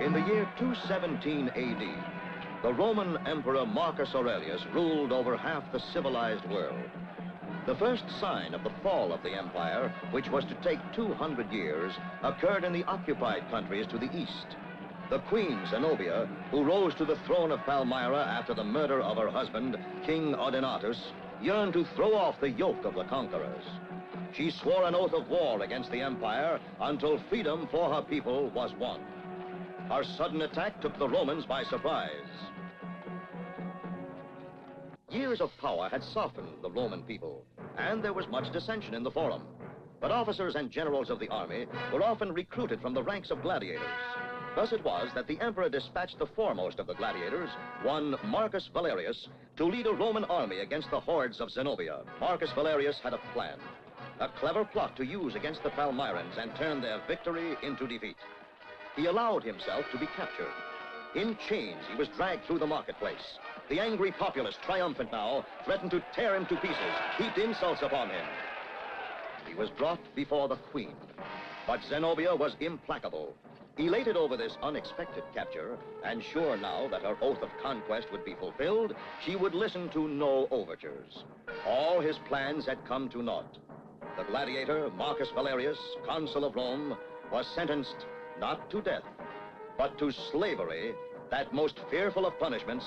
In the year 217 AD, the Roman Emperor Marcus Aurelius ruled over half the civilized world. The first sign of the fall of the empire, which was to take 200 years, occurred in the occupied countries to the east. The queen, Zenobia, who rose to the throne of Palmyra after the murder of her husband, King Odenatus, yearned to throw off the yoke of the conquerors. She swore an oath of war against the empire until freedom for her people was won. Her sudden attack took the Romans by surprise. Years of power had softened the Roman people, and there was much dissension in the forum. But officers and generals of the army were often recruited from the ranks of gladiators. Thus it was that the emperor dispatched the foremost of the gladiators, one Marcus Valerius, to lead a Roman army against the hordes of Zenobia. Marcus Valerius had a plan, a clever plot to use against the Palmyrans and turn their victory into defeat. He allowed himself to be captured. In chains, he was dragged through the marketplace. The angry populace, triumphant now, threatened to tear him to pieces, heaped insults upon him. He was brought before the queen, but Zenobia was implacable. Elated over this unexpected capture, and sure now that her oath of conquest would be fulfilled, she would listen to no overtures. All his plans had come to naught. The gladiator, Marcus Valerius, consul of Rome, was sentenced not to death, but to slavery, that most fearful of punishments,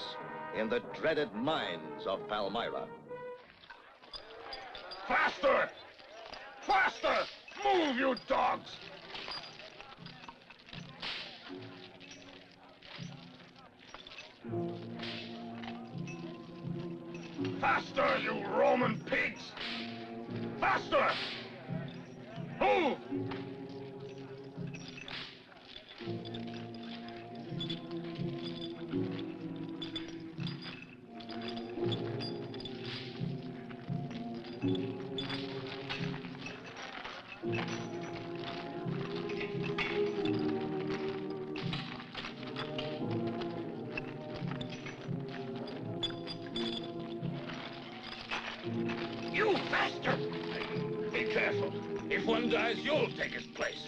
in the dreaded mines of Palmyra. Faster! Faster! Move, you dogs! Faster, you Roman pigs! Faster! Move! You bastard! Be careful. If one dies, you'll take his place.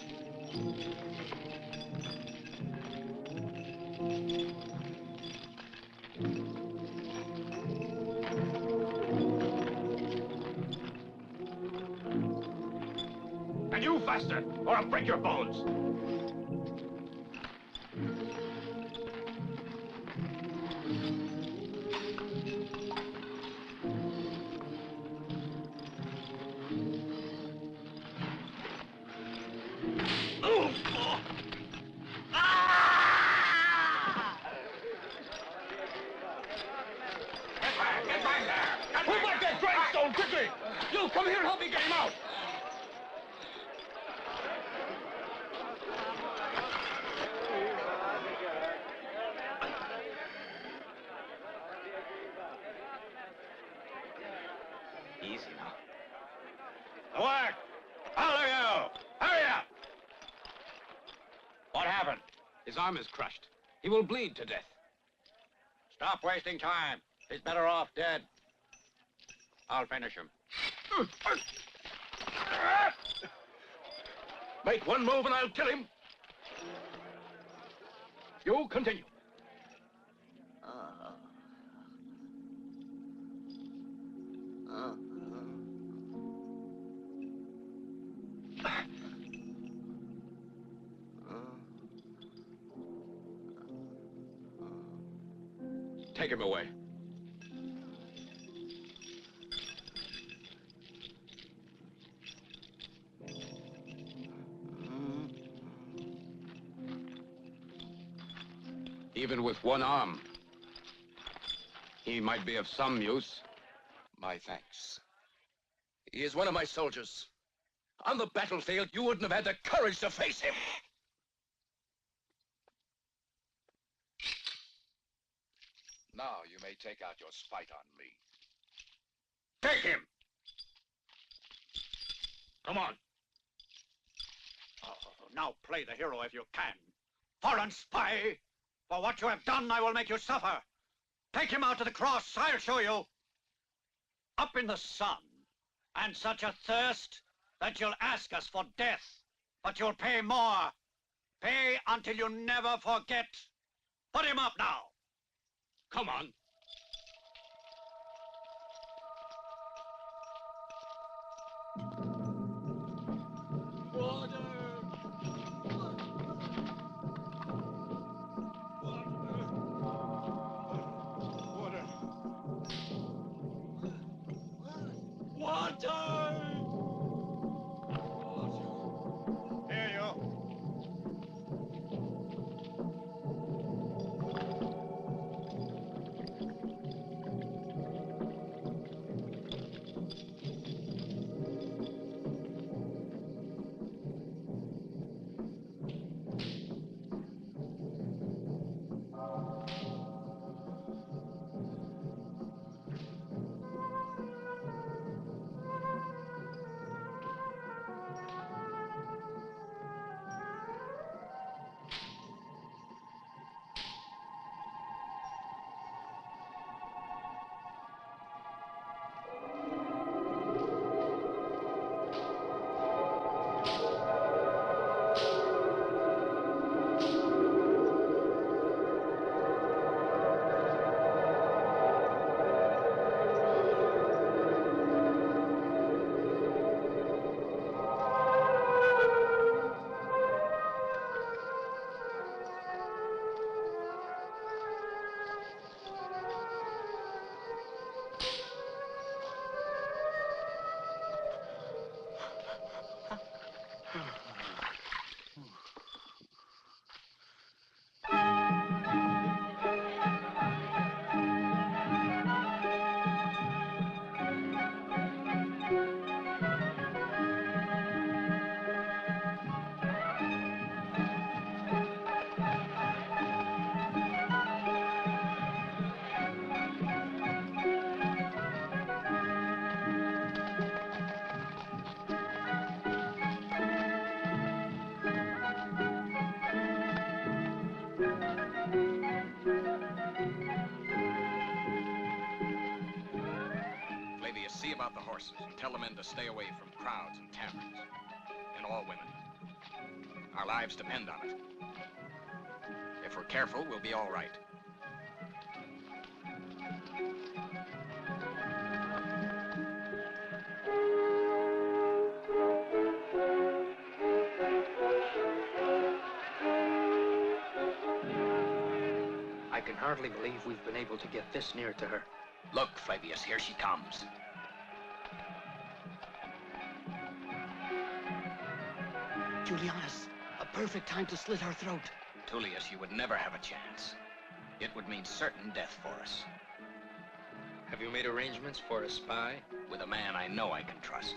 And you faster, or I'll break your bones. You come here and help me get him out! Easy now. What? All of you! Hurry up! What happened? His arm is crushed. He will bleed to death. Stop wasting time. He's better off dead. I'll finish him. Make one move and I'll kill him. You continue. Take him away. Even with one arm, he might be of some use. My thanks. He is one of my soldiers. On the battlefield, you wouldn't have had the courage to face him. Now you may take out your spite on me. Take him! Come on. Oh, now play the hero if you can. Foreign spy! For what you have done, I will make you suffer. Take him out to the cross, I'll show you. Up in the sun, and such a thirst that you'll ask us for death, but you'll pay more. Pay until you never forget. Put him up now. Come on. Here you. See about the horses and tell the men to stay away from crowds and taverns. And all women. Our lives depend on it. If we're careful, we'll be all right. I can hardly believe we've been able to get this near to her. Look, Flavius, here she comes. Julianus, a perfect time to slit her throat. Tullius, you would never have a chance. It would mean certain death for us. Have you made arrangements for a spy? With a man I know I can trust.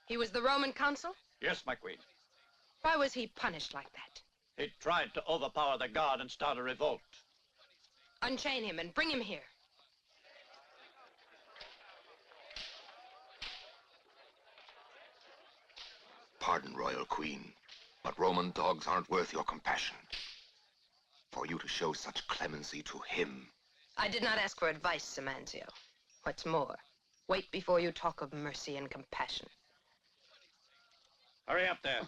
He was the Roman consul? Yes, my queen. Why was he punished like that? He tried to overpower the guard and start a revolt. Unchain him and bring him here. Pardon, Royal Queen, but Roman dogs aren't worth your compassion. For you to show such clemency to him. I did not ask for advice, Simancio. What's more, wait before you talk of mercy and compassion. Hurry up there.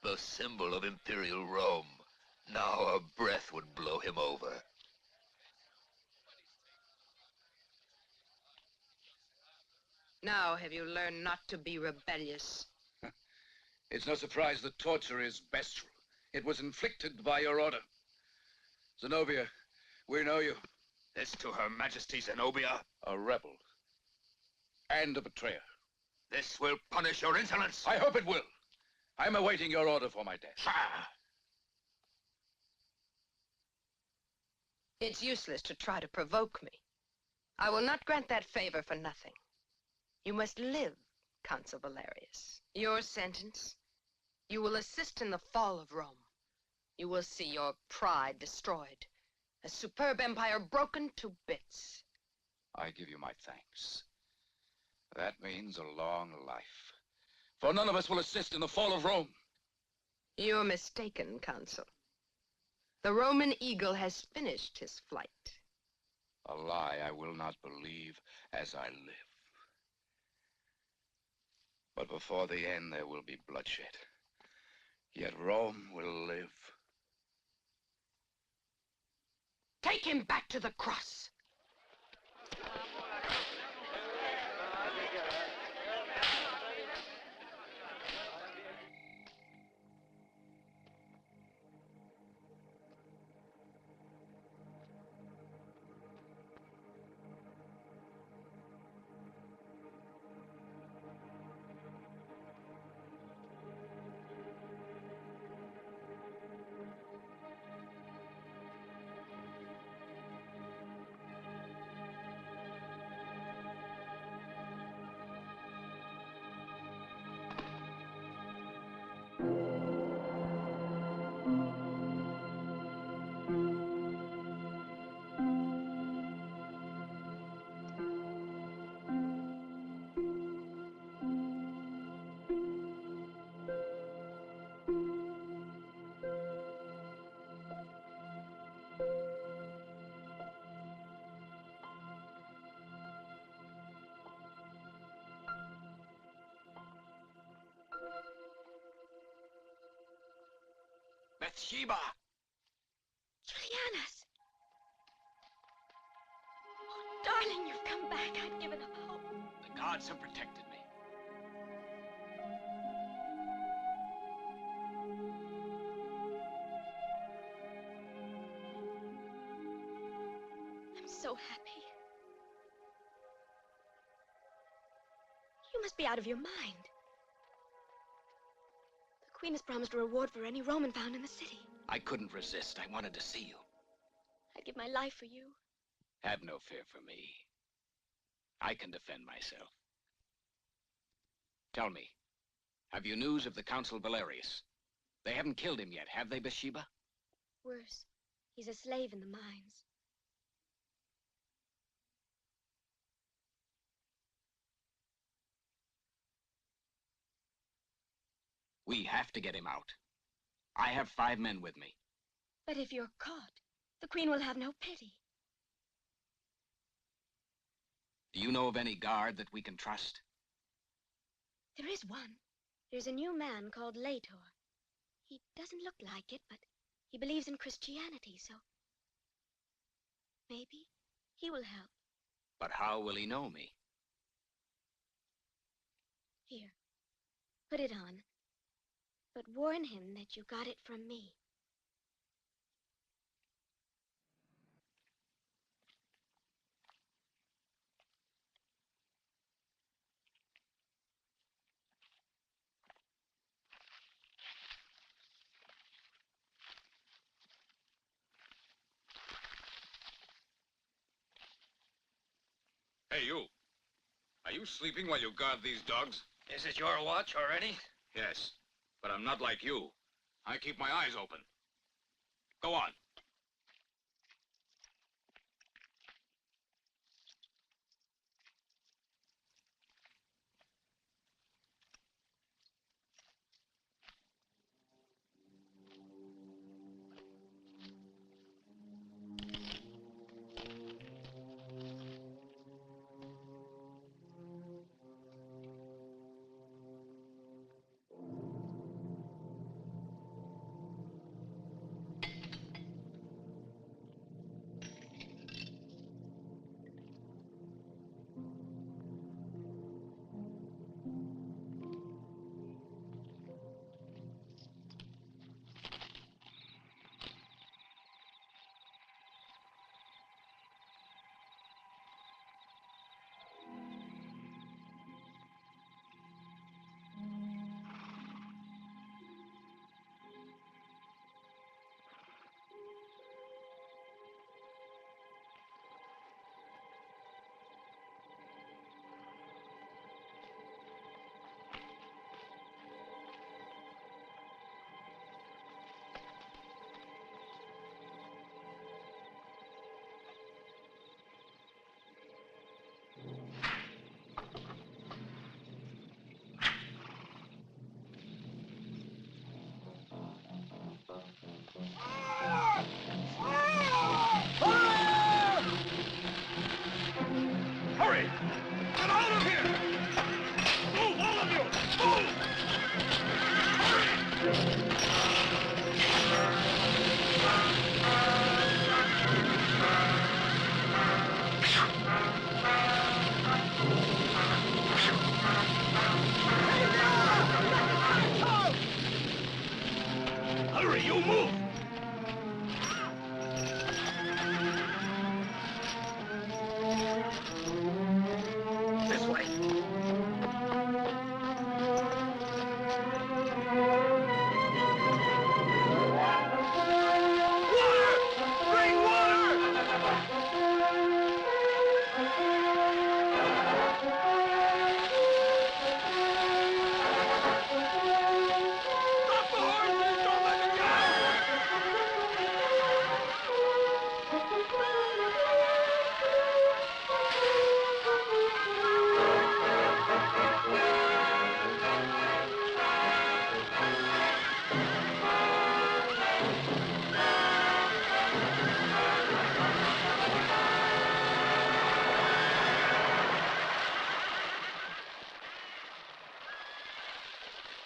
the symbol of Imperial Rome. Now a breath would blow him over. Now have you learned not to be rebellious? It's no surprise that torture is bestial. It was inflicted by your order. Zenobia, we know you. This to Her Majesty Zenobia? A rebel. And a betrayer. This will punish your insolence. I hope it will. I'm awaiting your order for my death. It's useless to try to provoke me. I will not grant that favor for nothing. You must live, Consul Valerius. Your sentence, you will assist in the fall of Rome. You will see your pride destroyed, a superb empire broken to bits. I give you my thanks. That means a long life. For none of us will assist in the fall of Rome. You're mistaken, Consul. The Roman eagle has finished his flight. A lie I will not believe as I live. But before the end, there will be bloodshed. Yet Rome will live. Take him back to the cross. Bathsheba! Julianus! Oh, darling, you've come back. I'd given up hope. The gods have protected me. I'm so happy. You must be out of your mind. The Queen has promised a reward for any Roman found in the city. I couldn't resist. I wanted to see you. I'd give my life for you. Have no fear for me. I can defend myself. Tell me, have you news of the Consul Valerius? They haven't killed him yet, have they, Bathsheba? Worse, he's a slave in the mines. We have to get him out. I have 5 men with me. But if you're caught, the Queen will have no pity. Do you know of any guard that we can trust? There is one. There's a new man called Traitor. He doesn't look like it, but he believes in Christianity, so maybe he will help. But how will he know me? Here, put it on. But warn him that you got it from me. Hey, you. Are you sleeping while you guard these dogs? Is it your watch already? Yes, but I'm not like you. I keep my eyes open. Go on. way! Get out of here! Move, all of you! Move! Hurry, you move! This way. Water! Bring water! Stop the horses! Don't let them go!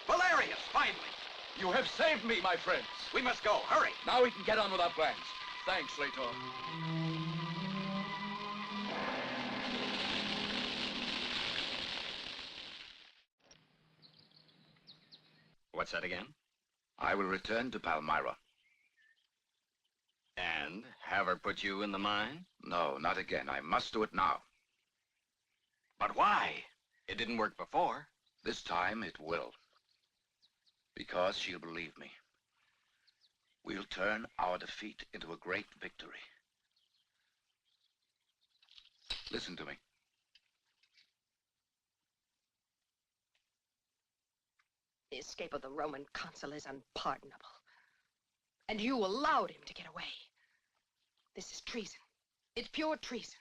Valerius, finally! You have saved me, my friends. We must go. Hurry! Now we can get on with our plans. Thanks, Traitor. What's that again? I will return to Palmyra. And have her put you in the mine? No, not again. I must do it now. But why? It didn't work before. This time it will. Because she'll believe me. We'll turn our defeat into a great victory. Listen to me. The escape of the Roman consul is unpardonable. And you allowed him to get away. This is treason. It's pure treason.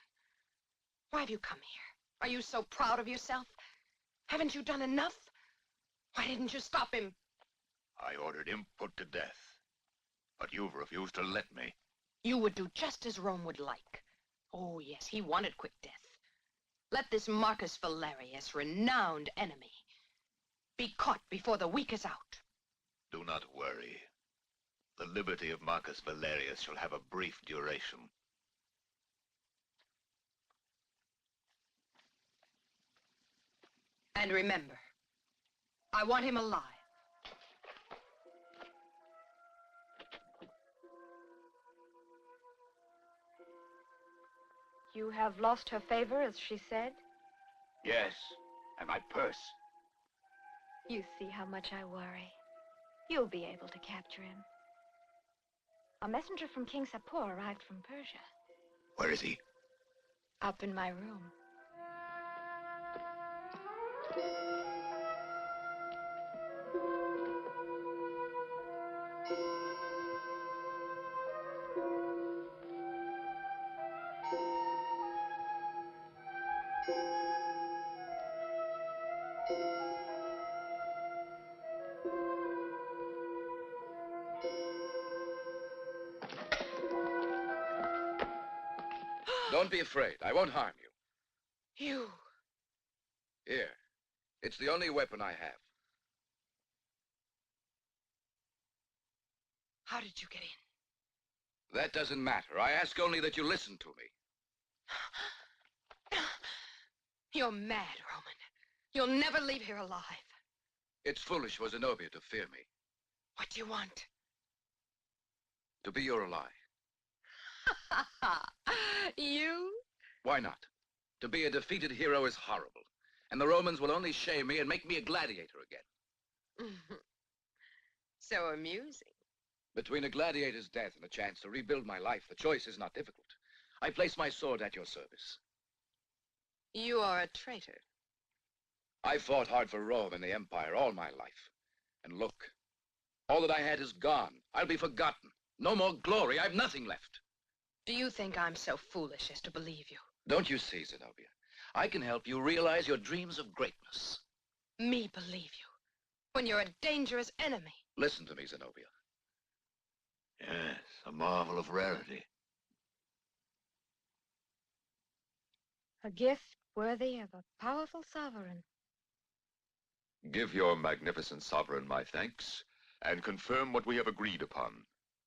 Why have you come here? Are you so proud of yourself? Haven't you done enough? Why didn't you stop him? I ordered him put to death. But you've refused to let me. You would do just as Rome would like. Oh, yes, he wanted quick death. Let this Marcus Valerius, renowned enemy, be caught before the week is out. Do not worry. The liberty of Marcus Valerius shall have a brief duration. And remember, I want him alive. You have lost her favor, as she said? Yes, and my purse. You see how much I worry. You'll be able to capture him. A messenger from King Sapor arrived from Persia. Where is he? Up in my room. Don't be afraid. I won't harm you. You. Here. It's the only weapon I have. How did you get in? That doesn't matter. I ask only that you listen to me. You're mad, Roman. You'll never leave here alive. It's foolish for Zenobia to fear me. What do you want? To be your ally. You? Why not? To be a defeated hero is horrible. And the Romans will only shame me and make me a gladiator again. So amusing. Between a gladiator's death and a chance to rebuild my life, the choice is not difficult. I place my sword at your service. You are a traitor. I fought hard for Rome and the Empire all my life. And look, all that I had is gone. I'll be forgotten. No more glory. I've nothing left. Do you think I'm so foolish as to believe you? Don't you see, Zenobia? I can help you realize your dreams of greatness. Me believe you, when you're a dangerous enemy. Listen to me, Zenobia. Yes, a marvel of rarity. A gift worthy of a powerful sovereign. Give your magnificent sovereign my thanks, and confirm what we have agreed upon.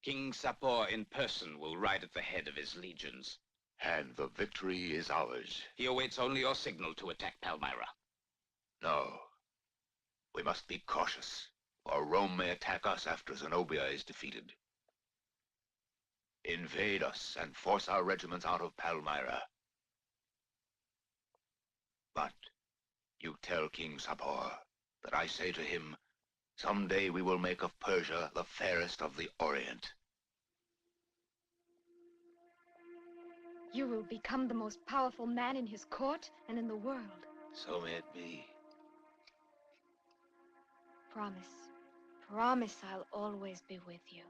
King Sapor in person will ride at the head of his legions. And the victory is ours. He awaits only your signal to attack Palmyra. No. We must be cautious, or Rome may attack us after Zenobia is defeated. Invade us and force our regiments out of Palmyra. But you tell King Sapor that I say to him, someday we will make of Persia the fairest of the Orient. You will become the most powerful man in his court and in the world. So may it be. Promise. Promise I'll always be with you.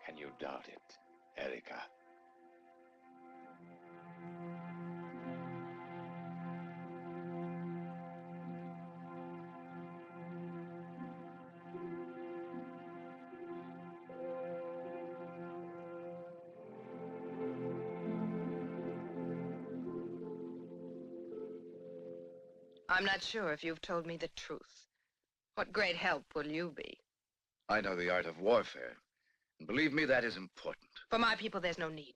Can you doubt it, Erika? I'm not sure if you've told me the truth. What great help will you be? I know the art of warfare. And believe me, that is important. For my people, there's no need.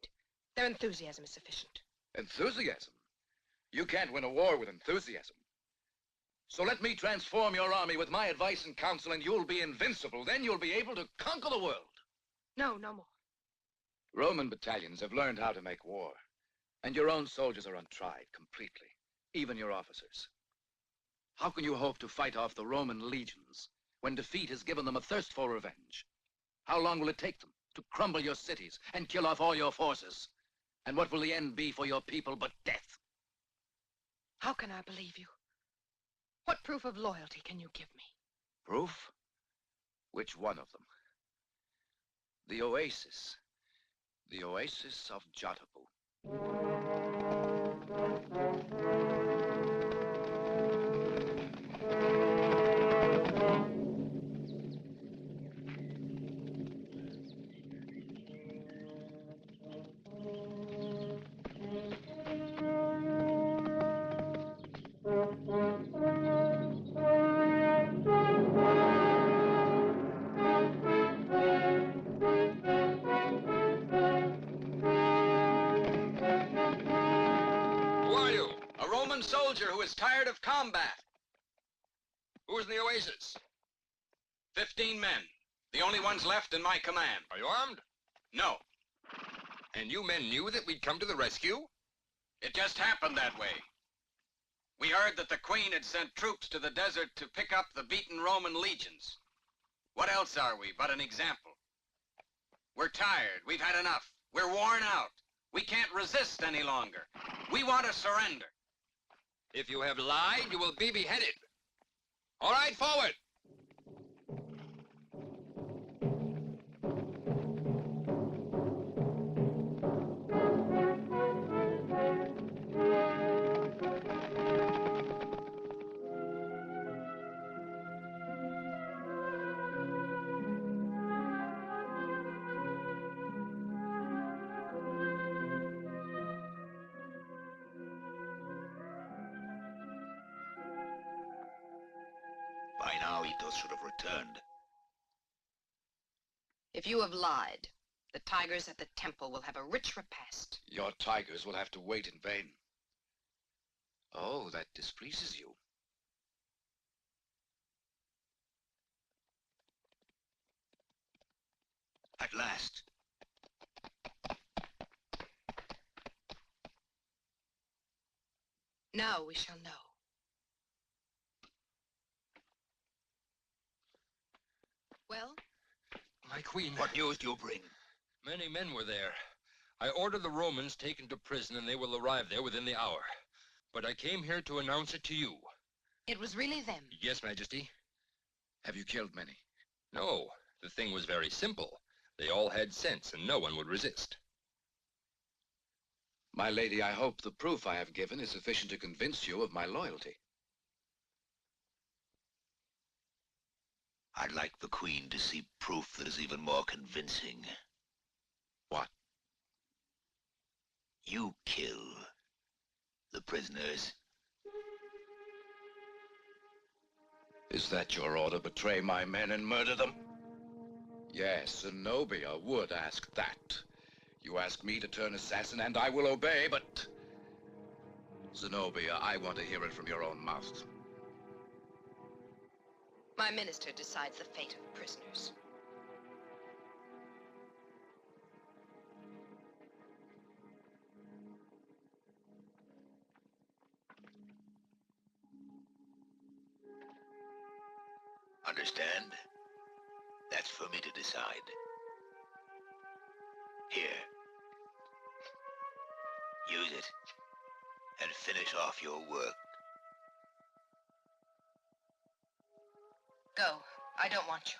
Their enthusiasm is sufficient. Enthusiasm? You can't win a war with enthusiasm. So let me transform your army with my advice and counsel, and you'll be invincible. Then you'll be able to conquer the world. No, no more. Roman battalions have learned how to make war. And your own soldiers are untried completely. Even your officers. How can you hope to fight off the Roman legions when defeat has given them a thirst for revenge? How long will it take them to crumble your cities and kill off all your forces? And what will the end be for your people but death? How can I believe you? What proof of loyalty can you give me? Proof? Which one of them? The oasis. The oasis of Jotabu. Soldier who is tired of combat. Who's in the oasis? 15 men. The only ones left in my command. Are you armed? No. And you men knew that we'd come to the rescue? It just happened that way. We heard that the Queen had sent troops to the desert to pick up the beaten Roman legions. What else are we but an example? We're tired. We've had enough. We're worn out. We can't resist any longer. We want to surrender. If you have lied, you will be beheaded. All right, forward! By now, Itos should have returned. If you have lied, the tigers at the temple will have a rich repast. Your tigers will have to wait in vain. Oh, that displeases you. At last. Now we shall know. Well? My queen. What news do you bring? Many men were there. I ordered the Romans taken to prison, and they will arrive there within the hour. But I came here to announce it to you. It was really them? Yes, Majesty. Have you killed many? No, the thing was very simple. They all had sense, and no one would resist. My lady, I hope the proof I have given is sufficient to convince you of my loyalty. I'd like the Queen to see proof that is even more convincing. What? You kill prisoners. Is that your order? Betray my men and murder them? Yes, Zenobia would ask that. You ask me to turn assassin, and I will obey, but... Zenobia, I want to hear it from your own mouth. My minister decides the fate of prisoners. Understand? That's for me to decide. Here. Use it. And finish off your work. Go. I don't want you.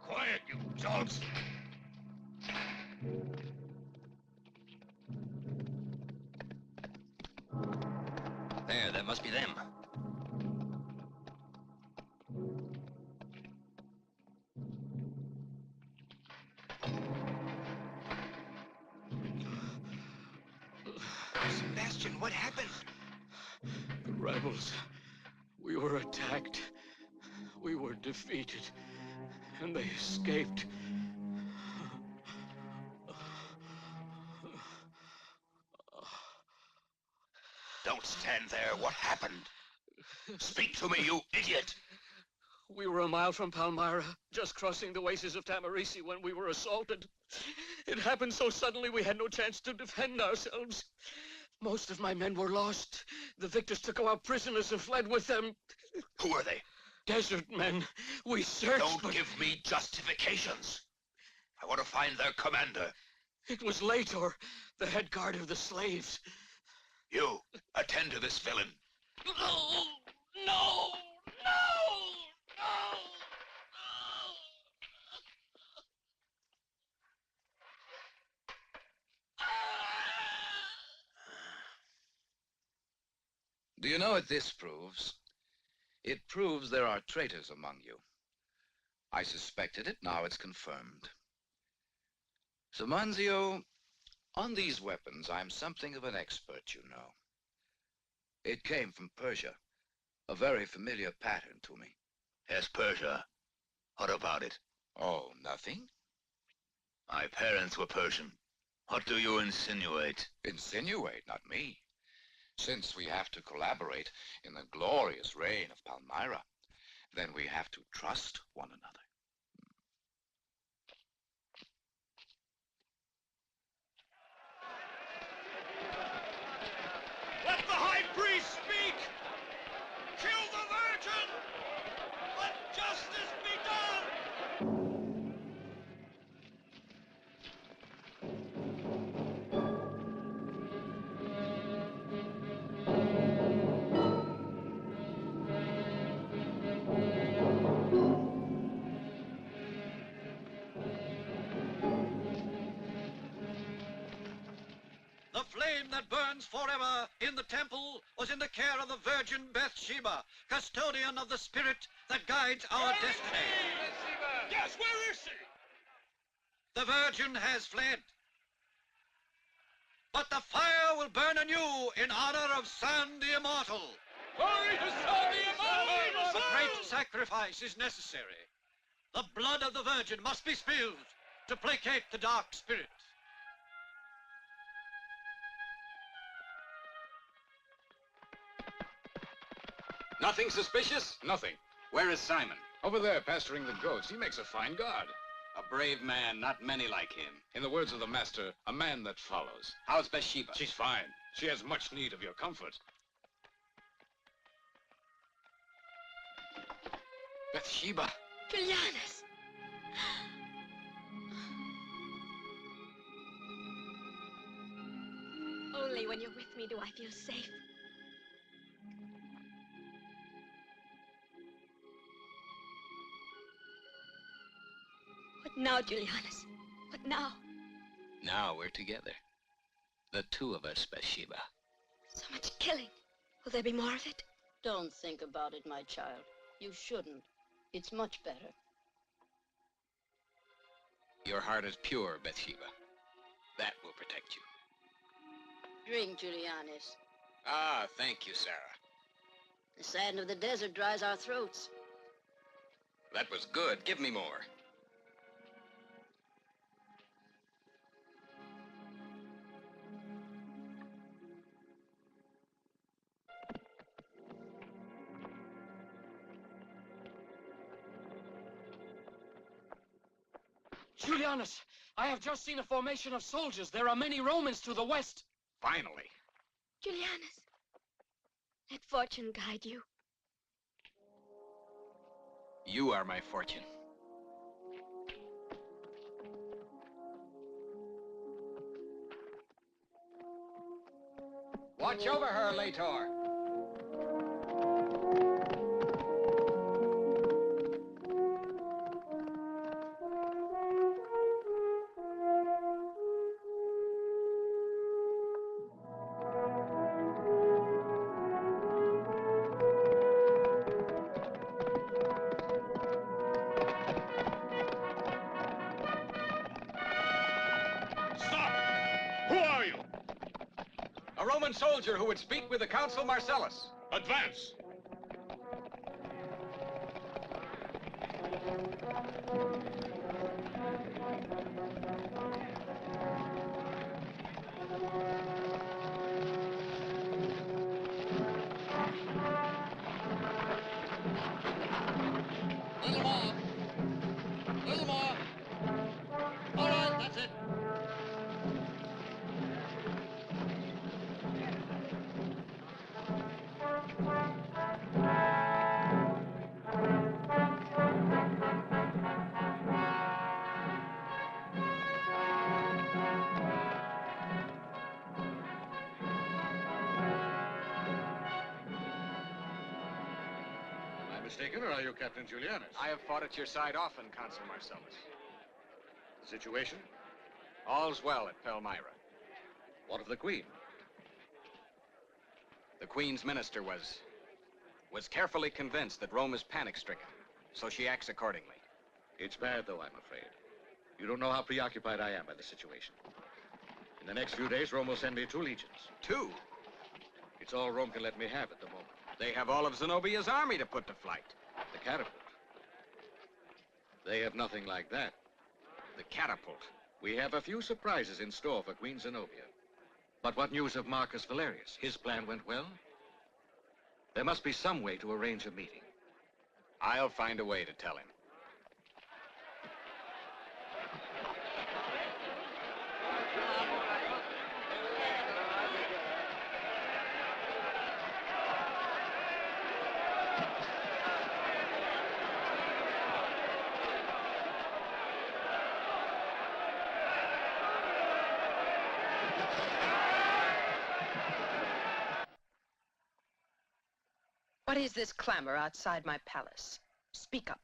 Quiet, you dogs! There, that must be them. Sebastian, what happened? The rebels. We were attacked. We were defeated. And they escaped. Don't stand there. What happened? Speak to me, you idiot! We were a mile from Palmyra, just crossing the oasis of Tamarisi when we were assaulted. It happened so suddenly we had no chance to defend ourselves. Most of my men were lost. The victors took our prisoners and fled with them. Who are they? Desert men. We searched, Don't give me justifications. I want to find their commander. It was Traitor, the head guard of the slaves. You, attend to this villain. No! No! Do you know what this proves? It proves there are traitors among you. I suspected it, now it's confirmed. So, Manzio, on these weapons, I'm something of an expert, you know. It came from Persia, a very familiar pattern to me. Yes, Persia. What about it? Oh, nothing? My parents were Persian. What do you insinuate? Insinuate, not me. Since we have to collaborate in the glorious reign of Palmyra, then we have to trust one another. Let the high priest speak! Kill the virgin! Let justice be done! The flame that burns forever in the temple was in the care of the Virgin Bathsheba, custodian of the spirit that guides our destiny. Yes, where is she? The Virgin has fled. But the fire will burn anew in honor of San the Immortal. Glory to San the Immortal! A great sacrifice is necessary. The blood of the Virgin must be spilled to placate the dark spirit. Nothing suspicious? Nothing. Where is Simon? Over there, pasturing the goats. He makes a fine guard. A A brave man, not many like him. In the words of the master, a man that follows. How's Bathsheba? She's fine. She has much need of your comfort. Bathsheba! Julianus! Only when you're with me do I feel safe. What now, Julianus? What now? Now we're together. The two of us, Bathsheba. So much killing. Will there be more of it? Don't think about it, my child. You shouldn't. It's much better. Your heart is pure, Bathsheba. That will protect you. Drink, Julianus. Ah, thank you, Sarah. The sand of the desert dries our throats. That was good. Give me more. Julianus, I have just seen a formation of soldiers. There are many Romans to the west. Finally. Julianus, let fortune guide you. You are my fortune. Watch over her, Traitor. Soldier who would speak with the Consul Marcellus. Advance! Little more. Little more. All right, that's it. Mistaken, or are you Captain Julianus? I have fought at your side often, Consul Marcellus. The situation? All's well at Palmyra. What of the Queen? The Queen's minister was carefully convinced that Rome is panic-stricken, so she acts accordingly. It's bad, though, I'm afraid. You don't know how preoccupied I am by the situation. In the next few days, Rome will send me 2 legions. 2? It's all Rome can let me have at the moment. They have all of Zenobia's army to put to flight. The catapult. They have nothing like that. The catapult. We have a few surprises in store for Queen Zenobia. But what news of Marcus Valerius? His plan went well? There must be some way to arrange a meeting. I'll find a way to tell him. What is this clamor outside my palace? Speak up.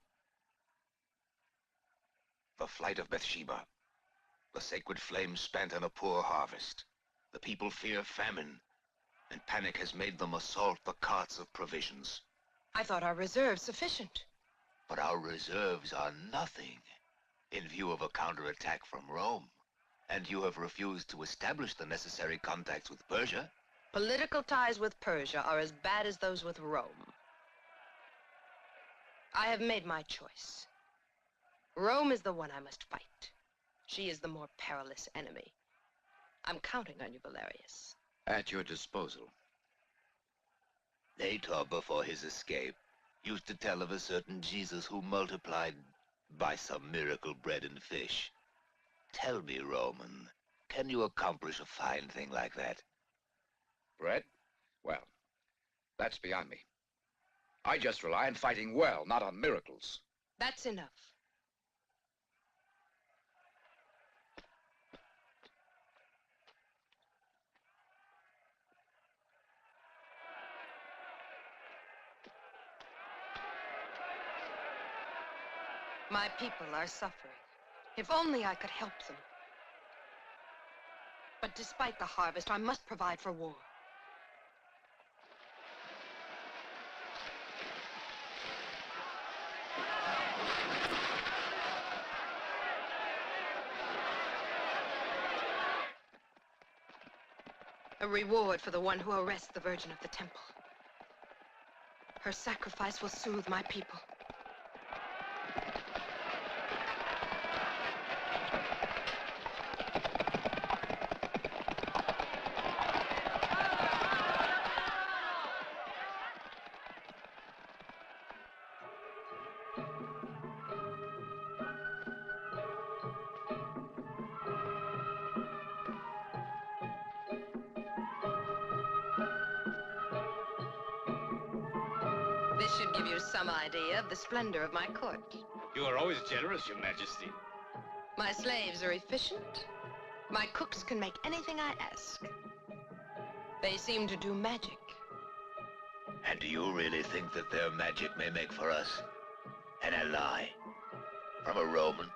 The flight of Bathsheba. The sacred flames spent on a poor harvest. The people fear famine, and panic has made them assault the carts of provisions. I thought our reserves sufficient. But our reserves are nothing in view of a counterattack from Rome. And you have refused to establish the necessary contacts with Persia. Political ties with Persia are as bad as those with Rome. I have made my choice. Rome is the one I must fight. She is the more perilous enemy. I'm counting on you, Valerius. At your disposal. Traitor, before his escape, used to tell of a certain Jesus who multiplied by some miracle bread and fish. Tell me, Roman, can you accomplish a fine thing like that? Bread? Well, that's beyond me. I just rely on fighting well, not on miracles. That's enough. My people are suffering. If only I could help them. But despite the harvest, I must provide for war. A reward for the one who arrests the Virgin of the Temple. Her sacrifice will soothe my people. This should give you some idea of the splendor of my court. You are always generous, Your Majesty. My slaves are efficient. My cooks can make anything I ask. They seem to do magic. And do you really think that their magic may make for us an ally from a Roman?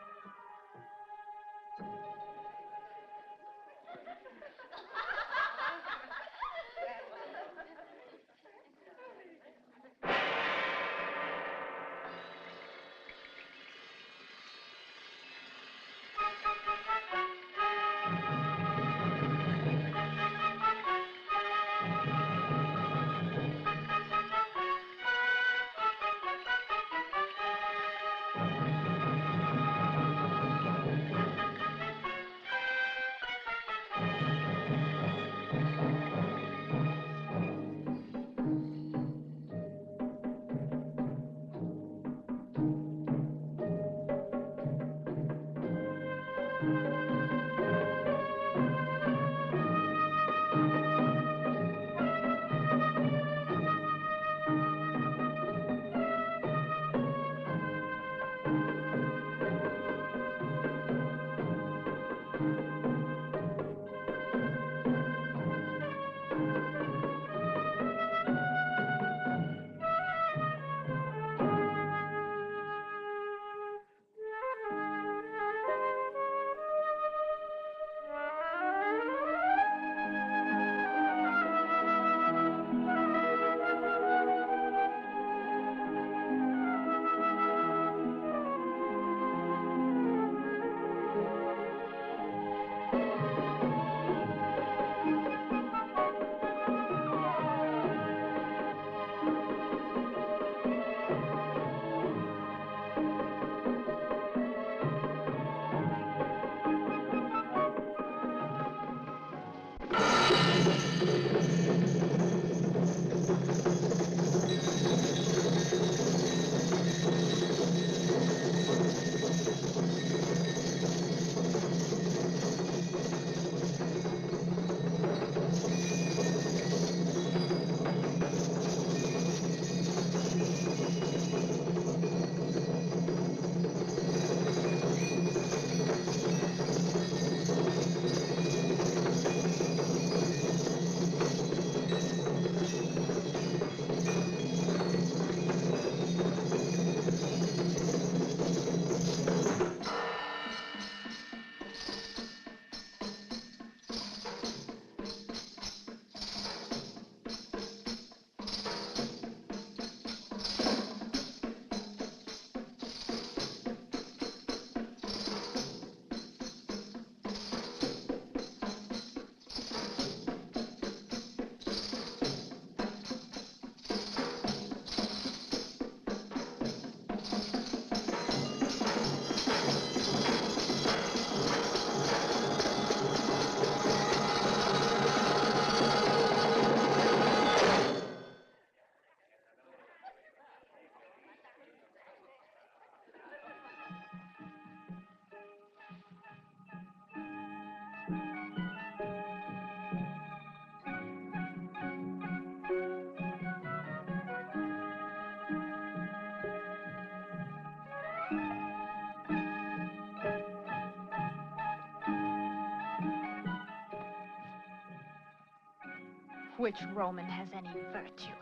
Which Roman has any virtue?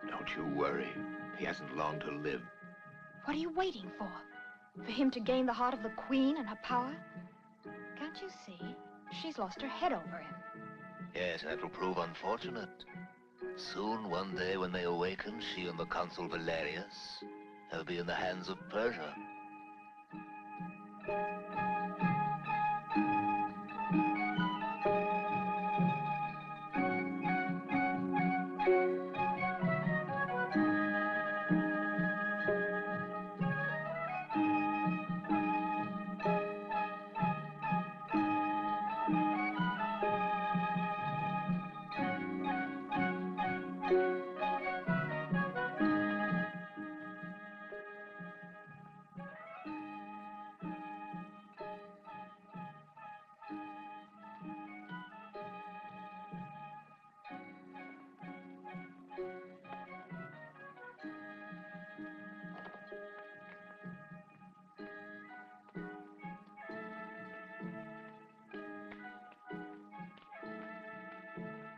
Don't you worry. He hasn't long to live. What are you waiting for? For him to gain the heart of the queen and her power? Can't you see? She's lost her head over him. Yes, that'll prove unfortunate. Soon, one day, when they awaken, she and the consul Valerius will be in the hands of Persia.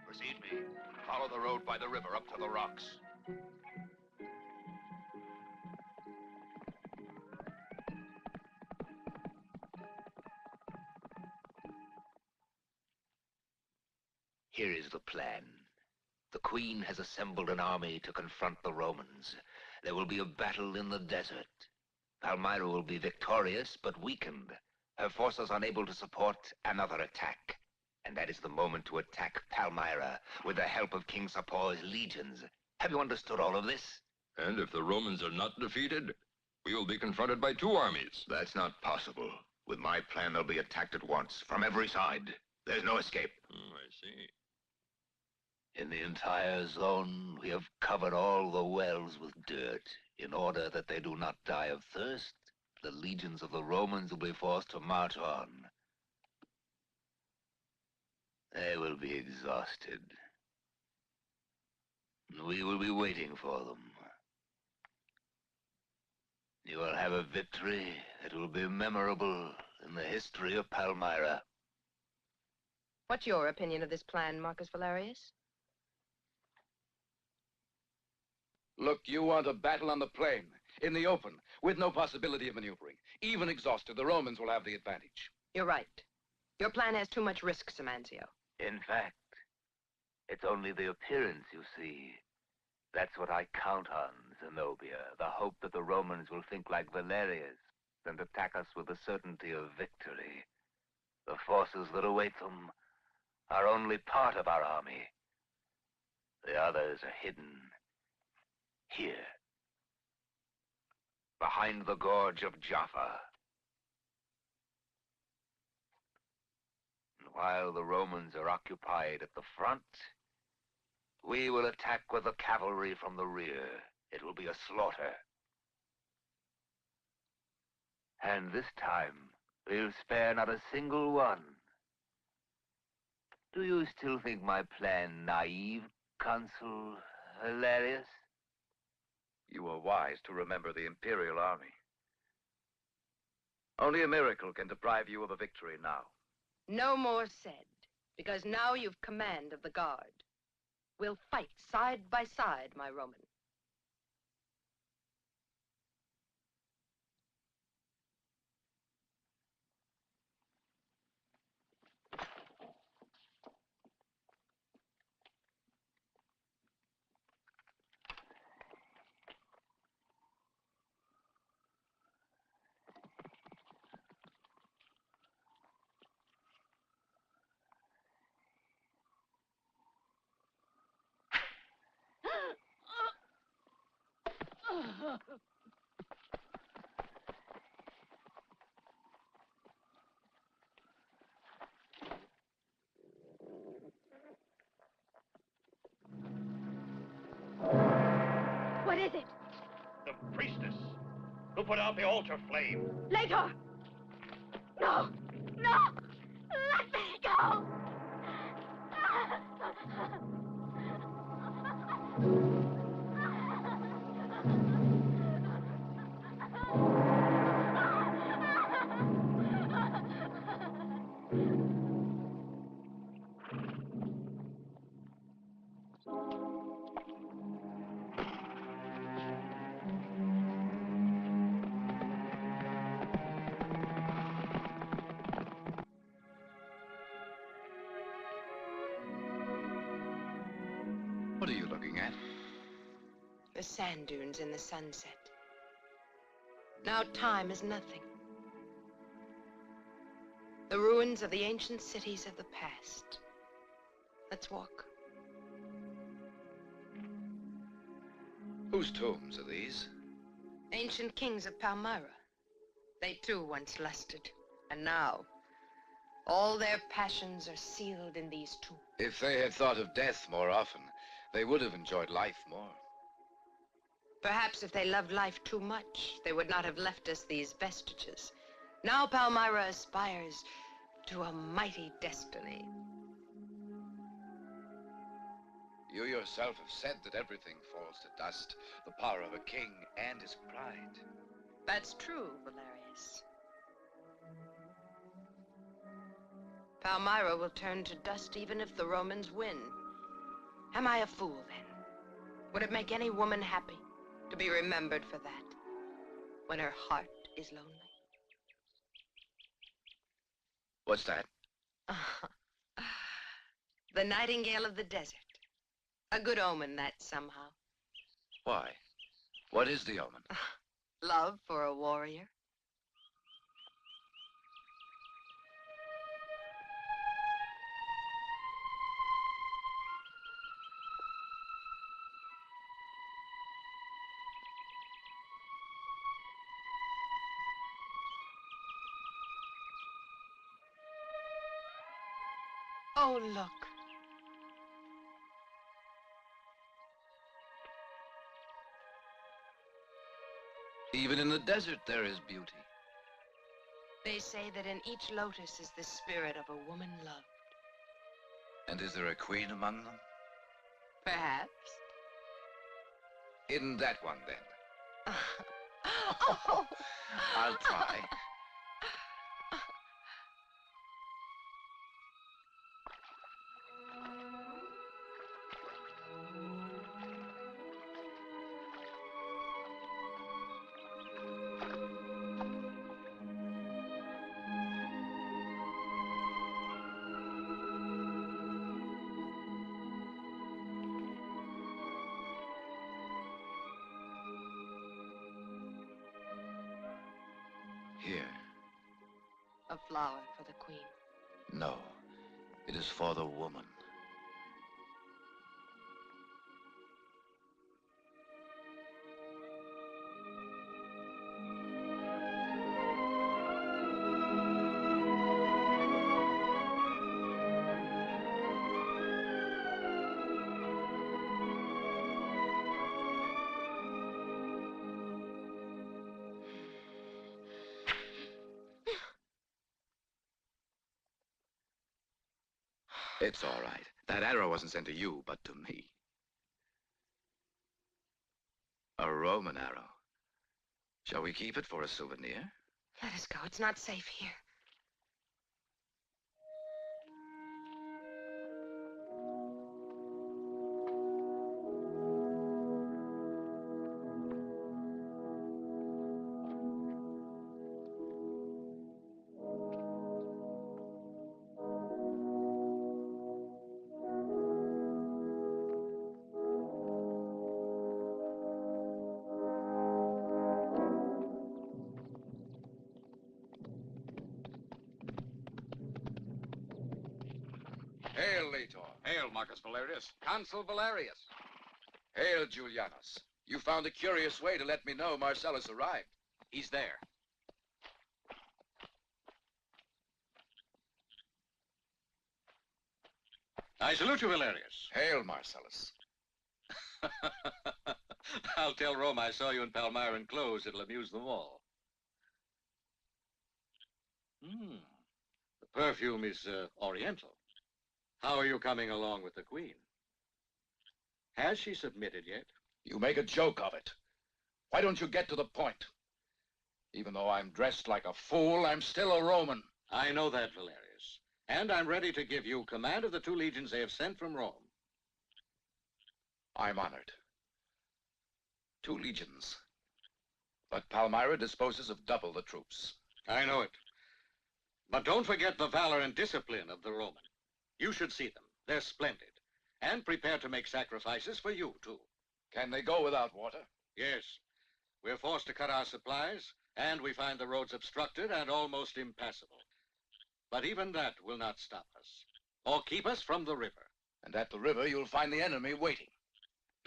Precede me. Follow the road by the river up to the rocks. Here is the plan. The Queen has assembled an army to confront the Romans. There will be a battle in the desert. Palmyra will be victorious, but weakened. Her forces unable to support another attack. And that is the moment to attack Palmyra with the help of King Sapor's legions. Have you understood all of this? And if the Romans are not defeated, we will be confronted by two armies. That's not possible. With my plan, they'll be attacked at once, from every side. There's no escape. I see. In the entire zone, we have covered all the wells with dirt. In order that they do not die of thirst, the legions of the Romans will be forced to march on. They will be exhausted. We will be waiting for them. You will have a victory that will be memorable in the history of Palmyra. What's your opinion of this plan, Marcus Valerius? Look, you want a battle on the plain, in the open, with no possibility of maneuvering. Even exhausted, the Romans will have the advantage. You're right. Your plan has too much risk, Simancio. In fact, it's only the appearance, you see. That's what I count on, Zenobia. The hope that the Romans will think like Valerius and attack us with the certainty of victory. The forces that await them are only part of our army. The others are hidden here, behind the gorge of Jaffa. And while the Romans are occupied at the front, we will attack with the cavalry from the rear. It will be a slaughter. And this time, we'll spare not a single one. Do you still think my plan naive, Consul Valerius? You are wise to remember the Imperial Army. Only a miracle can deprive you of a victory now. No more said, because now you've command of the guard. We'll fight side by side, my Roman. What is it? The priestess who put out the altar flame. Later! No! No! Let me go! What are you looking at? The sand dunes in the sunset. Now time is nothing. The ruins of the ancient cities of the past. Let's walk. Whose tombs are these? Ancient kings of Palmyra. They too once lusted, and now all their passions are sealed in these tombs. If they had thought of death more often, they would have enjoyed life more. Perhaps if they loved life too much, they would not have left us these vestiges. Now Palmyra aspires to a mighty destiny. You yourself have said that everything falls to dust, the power of a king and his pride. That's true, Valerius. Palmyra will turn to dust even if the Romans win. Am I a fool, then? Would it make any woman happy to be remembered for that when her heart is lonely? What's that? The nightingale of the desert. A good omen, that, somehow. Why? What is the omen? Love for a warrior. Oh, look. Even in the desert there is beauty. They say that in each lotus is the spirit of a woman loved. And is there a queen among them? Perhaps. In that one, then. Oh. I'll try. Here. A flower for the queen. No, it is for the woman. It's all right. That arrow wasn't sent to you, but to me. A Roman arrow. Shall we keep it for a souvenir? Let us go. It's not safe here. Hail, Laetor. Hail, Marcus Valerius. Consul Valerius. Hail, Julianus. You found a curious way to let me know Marcellus arrived. He's there. I salute you, Valerius. Hail, Marcellus. I'll tell Rome I saw you in Palmyra clothes. It'll amuse them all. The perfume is oriental. How are you coming along with the queen? Has she submitted yet? You make a joke of it. Why don't you get to the point? Even though I'm dressed like a fool, I'm still a Roman. I know that, Valerius. And I'm ready to give you command of the 2 legions they have sent from Rome. I'm honored. 2 legions. But Palmyra disposes of double the troops. I know it. But don't forget the valor and discipline of the Roman. You should see them. They're splendid. And prepare to make sacrifices for you, too. Can they go without water? Yes. We're forced to cut our supplies, and we find the roads obstructed and almost impassable. But even that will not stop us, or keep us from the river. And at the river, you'll find the enemy waiting.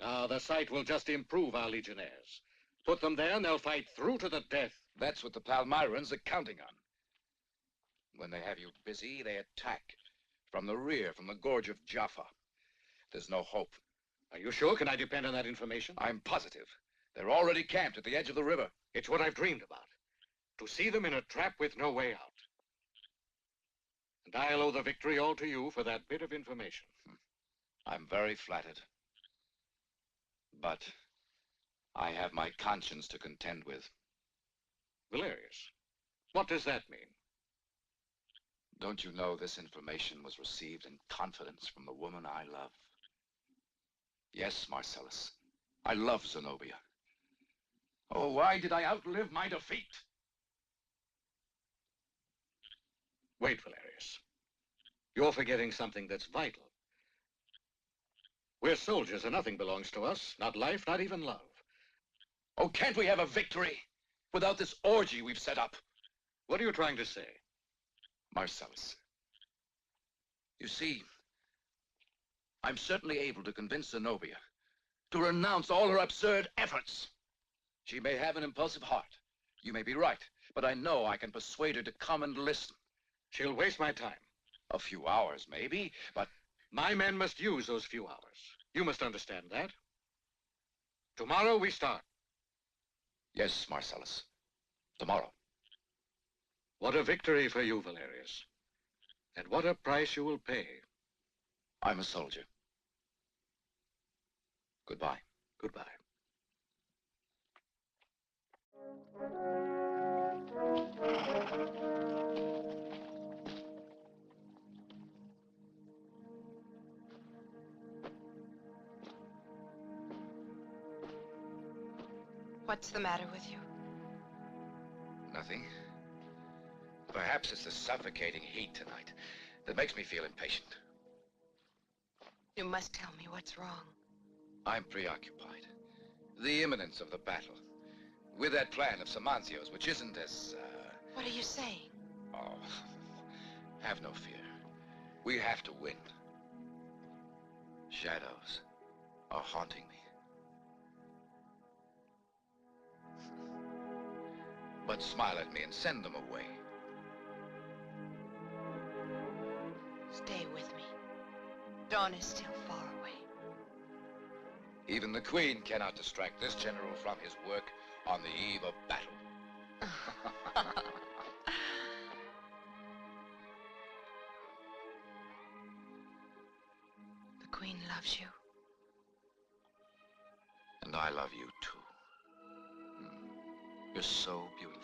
Now, the sight will just improve our legionnaires. Put them there, and they'll fight through to the death. That's what the Palmyrans are counting on. When they have you busy, they attack. From the rear, from the gorge of Jaffa. There's no hope. Are you sure? Can I depend on that information? I'm positive. They're already camped at the edge of the river. It's what I've dreamed about. To see them in a trap with no way out. And I'll owe the victory all to you for that bit of information. I'm very flattered. But I have my conscience to contend with. Valerius, what does that mean? Don't you know this information was received in confidence from the woman I love? Yes, Marcellus. I love Zenobia. Oh, why did I outlive my defeat? Wait, Valerius. You're forgetting something that's vital. We're soldiers and nothing belongs to us. Not life, not even love. Oh, can't we have a victory without this orgy we've set up? What are you trying to say? Marcellus. You see, I'm certainly able to convince Zenobia to renounce all her absurd efforts. She may have an impulsive heart. You may be right, but I know I can persuade her to come and listen. She'll waste my time. A few hours, maybe, but... My men must use those few hours. You must understand that. Tomorrow we start. Yes, Marcellus. Tomorrow. What a victory for you, Valerius. And what a price you will pay. I'm a soldier. Goodbye. Goodbye. What's the matter with you? Nothing. Perhaps it's the suffocating heat tonight that makes me feel impatient. You must tell me what's wrong. I'm preoccupied. The imminence of the battle. With that plan of Samanzio's, which isn't as, What are you saying? Oh, have no fear. We have to win. Shadows are haunting me. But smile at me and send them away. Stay with me. Dawn is still far away. Even the Queen cannot distract this general from his work on the eve of battle. The Queen loves you. And I love you too. You're so beautiful.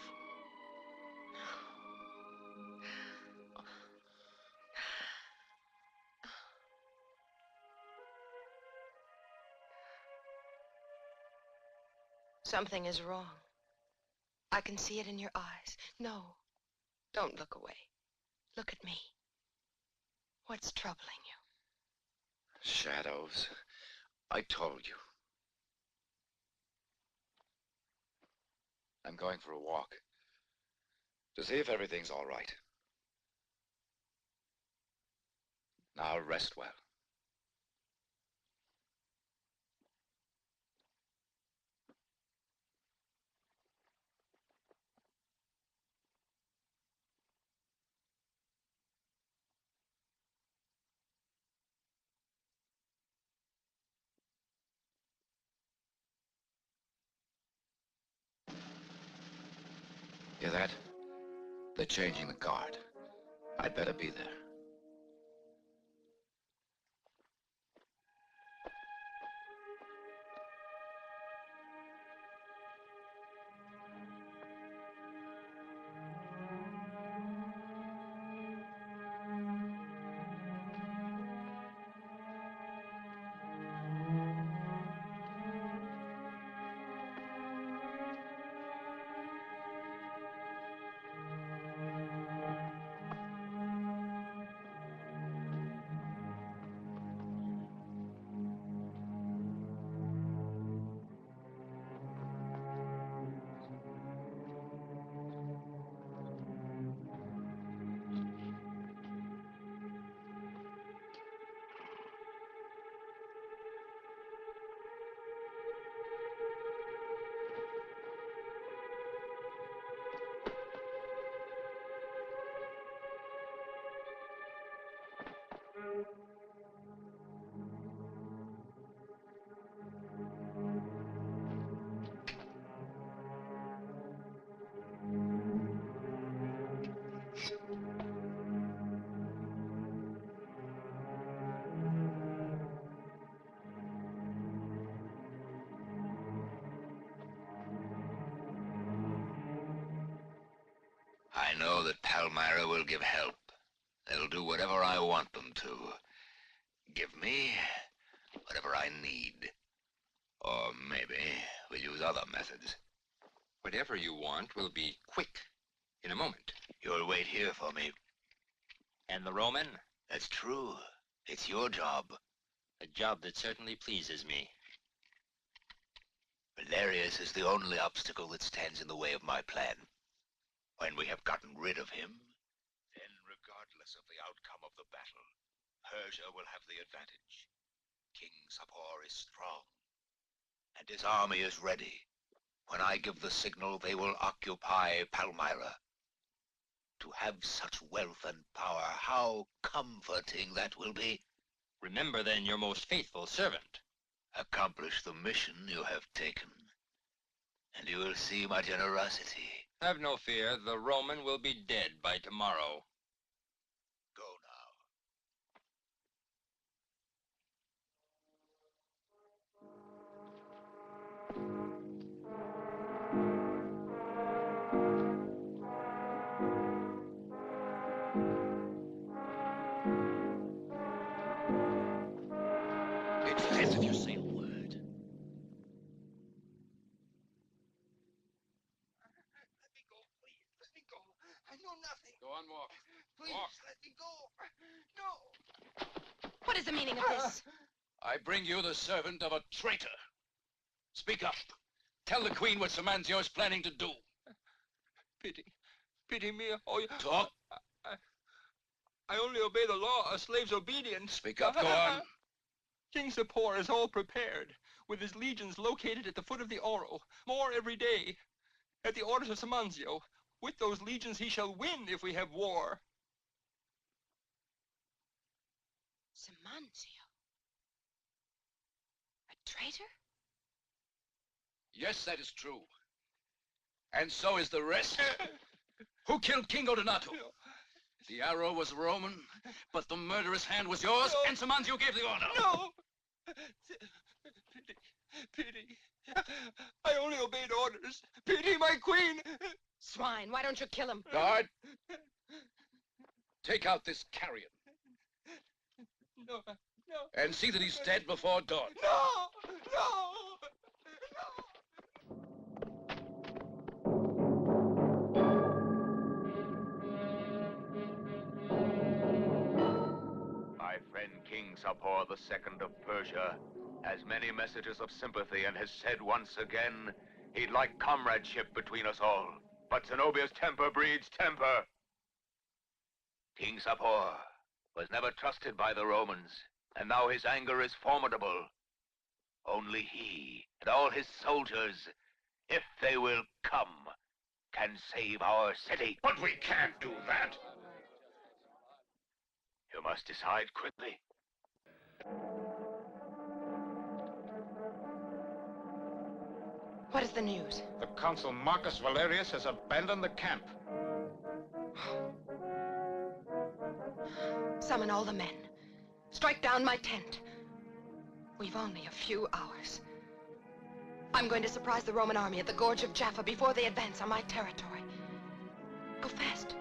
Something is wrong. I can see it in your eyes. No, don't look away. Look at me. What's troubling you? Shadows. I told you. I'm going for a walk to see if everything's all right. Now rest well. Hear that? They're changing the guard. I'd better be there. know that Palmyra will give help. They'll do whatever I want them to. Give me whatever I need. Or maybe we'll use other methods. Whatever you want will be quick, in a moment. You'll wait here for me. And the Roman? That's true. It's your job. A job that certainly pleases me. Valerius is the only obstacle that stands in the way of my plan. When we have gotten rid of him, then regardless of the outcome of the battle, Persia will have the advantage. King Sapor is strong, and his army is ready. When I give the signal, they will occupy Palmyra. To have such wealth and power, how comforting that will be. Remember then your most faithful servant. Accomplish the mission you have taken, and you will see my generosity. Have no fear, the Roman will be dead by tomorrow. Go It's this if you say a word. Let me go, please. Let me go. I know nothing. Go on, walk. Please, Walk. let me go. No. What is the meaning of this? I bring you the servant of a traitor. Speak up. Tell the queen what Samanzio is planning to do. Pity me. Oh, Talk. I only obey the law, a slave's obedience. Speak up, go on. King Sapor is all prepared, with his legions located at the foot of the Oro, more every day. At the orders of Samanzio, with those legions he shall win if we have war. Samanzio? A traitor? Yes, that is true. And so is the rest. Who killed King Odonato? The arrow was Roman, but the murderous hand was yours, and Samanzio gave the order. No! Pity. I only obeyed orders. Pity my queen. Swine, why don't you kill him? Guard! Take out this carrion. No. And see that he's dead before dawn. No! My friend King Sapor II of Persia has many messages of sympathy and has said once again he'd like comradeship between us all. But Zenobia's temper breeds temper. King Sapor was never trusted by the Romans, and now his anger is formidable. Only he and all his soldiers, if they will come, can save our city. But we can't do that. You must decide quickly. What is the news? The consul Marcus Valerius has abandoned the camp. Summon all the men. Strike down my tent. We've only a few hours. I'm going to surprise the Roman army at the gorge of Jaffa before they advance on my territory. Go fast.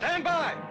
Stand by!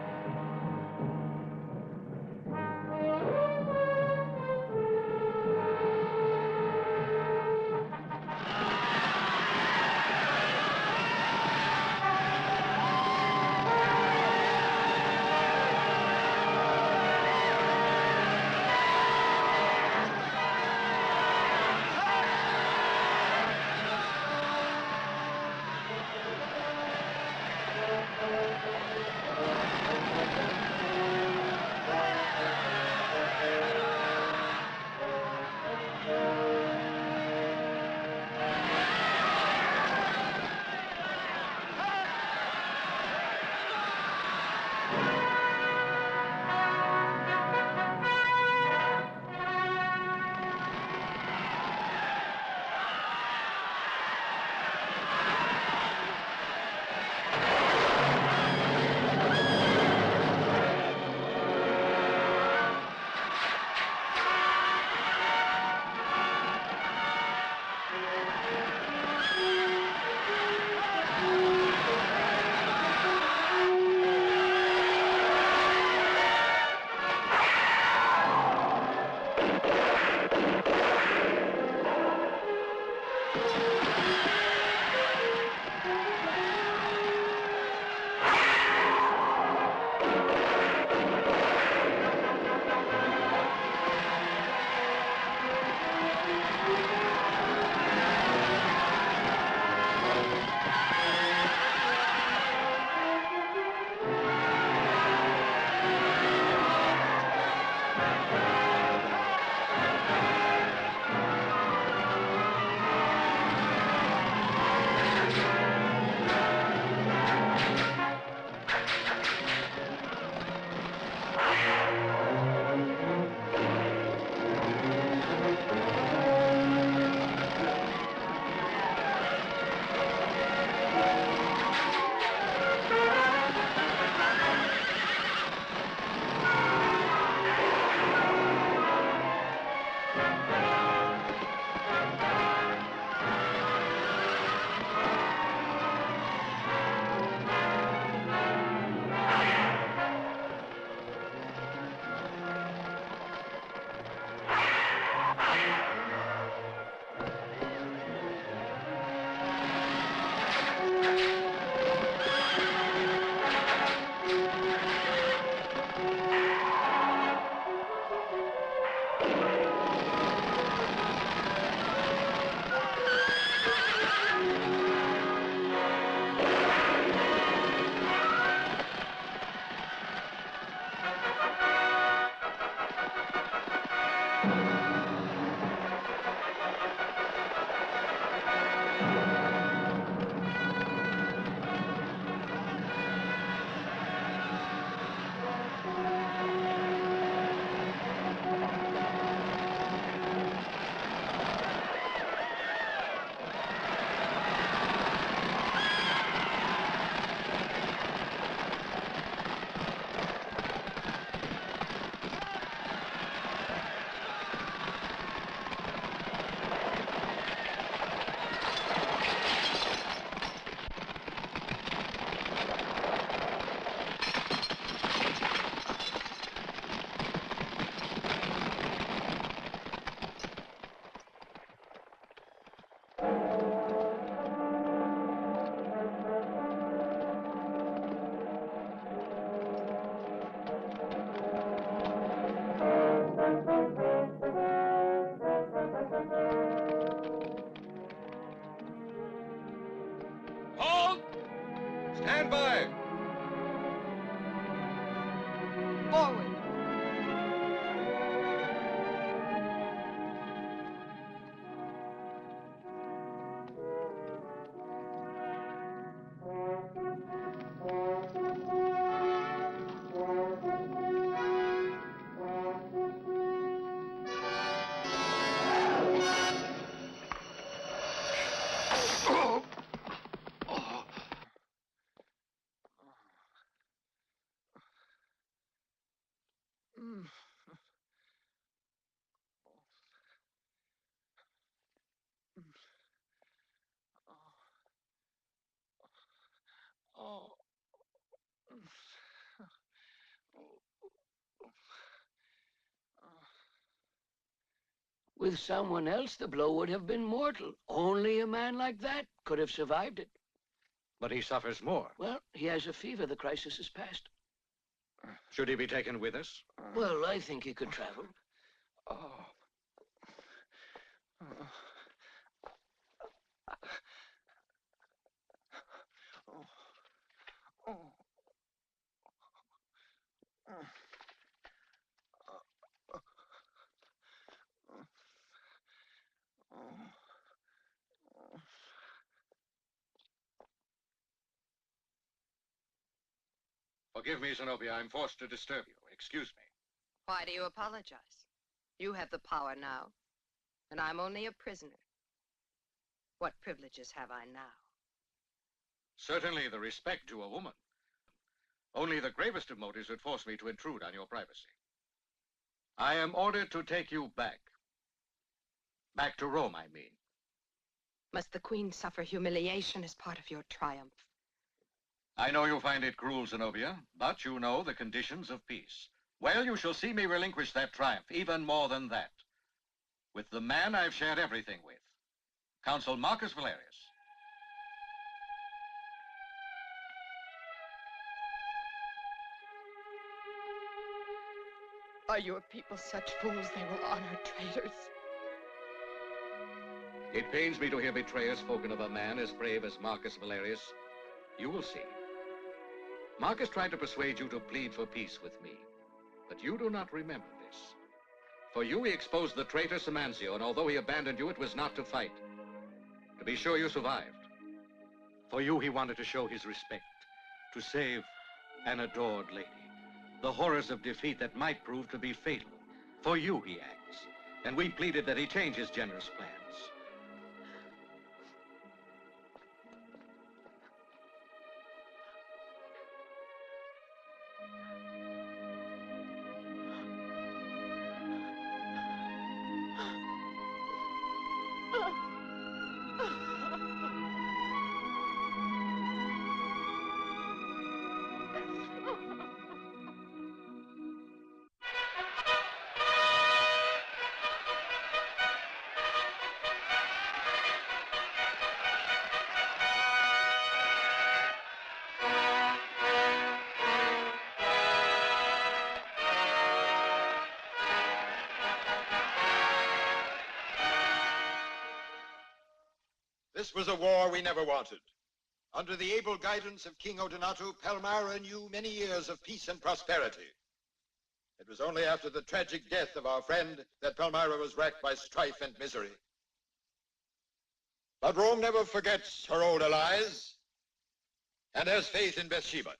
With someone else, the blow would have been mortal. Only a man like that could have survived it. But he suffers more. Well, he has a fever. The crisis is past. Should he be taken with us? Well, I think he could travel. Forgive me, Zenobia. I'm forced to disturb you. Excuse me. Why do you apologize? You have the power now, and I'm only a prisoner. What privileges have I now? Certainly the respect to a woman. Only the gravest of motives would force me to intrude on your privacy. I am ordered to take you back. Back to Rome, I mean. Must the Queen suffer humiliation as part of your triumph? I know you find it cruel, Zenobia, but you know the conditions of peace. Well, you shall see me relinquish that triumph, even more than that, with the man I've shared everything with, Consul Marcus Valerius. Are your people such fools they will honor traitors? It pains me to hear betrayers spoken of a man as brave as Marcus Valerius. You will see. Marcus tried to persuade you to plead for peace with me, but you do not remember this. For you, he exposed the traitor Simancio, and although he abandoned you, it was not to fight. To be sure, you survived. For you, he wanted to show his respect, to save an adored lady. The horrors of defeat that might prove to be fatal. For you, he acts, and we pleaded that he change his generous plans. This was a war we never wanted. Under the able guidance of King Odonato, Palmyra knew many years of peace and prosperity. It was only after the tragic death of our friend that Palmyra was racked by strife and misery. But Rome never forgets her old allies and has faith in Bathsheba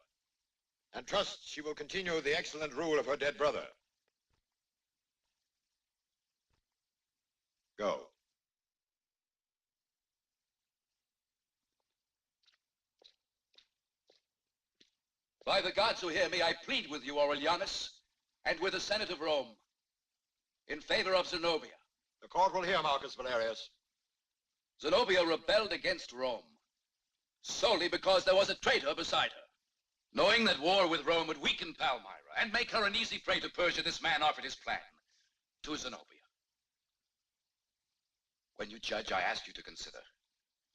and trusts she will continue the excellent rule of her dead brother. Go. By the gods who hear me, I plead with you, Aurelianus, and with the Senate of Rome, in favor of Zenobia. The court will hear, Marcus Valerius. Zenobia rebelled against Rome, solely because there was a traitor beside her. Knowing that war with Rome would weaken Palmyra and make her an easy prey to Persia, this man offered his plan to Zenobia. When you judge, I ask you to consider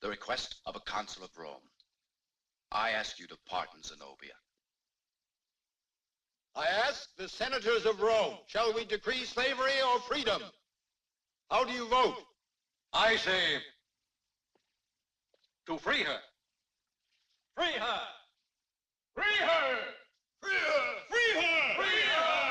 the request of a consul of Rome. I ask you to pardon Zenobia. I ask the senators of Rome, shall we decree slavery or freedom? How do you vote? I say, to free her. Free her! Free her! Free her! Free her! Free her!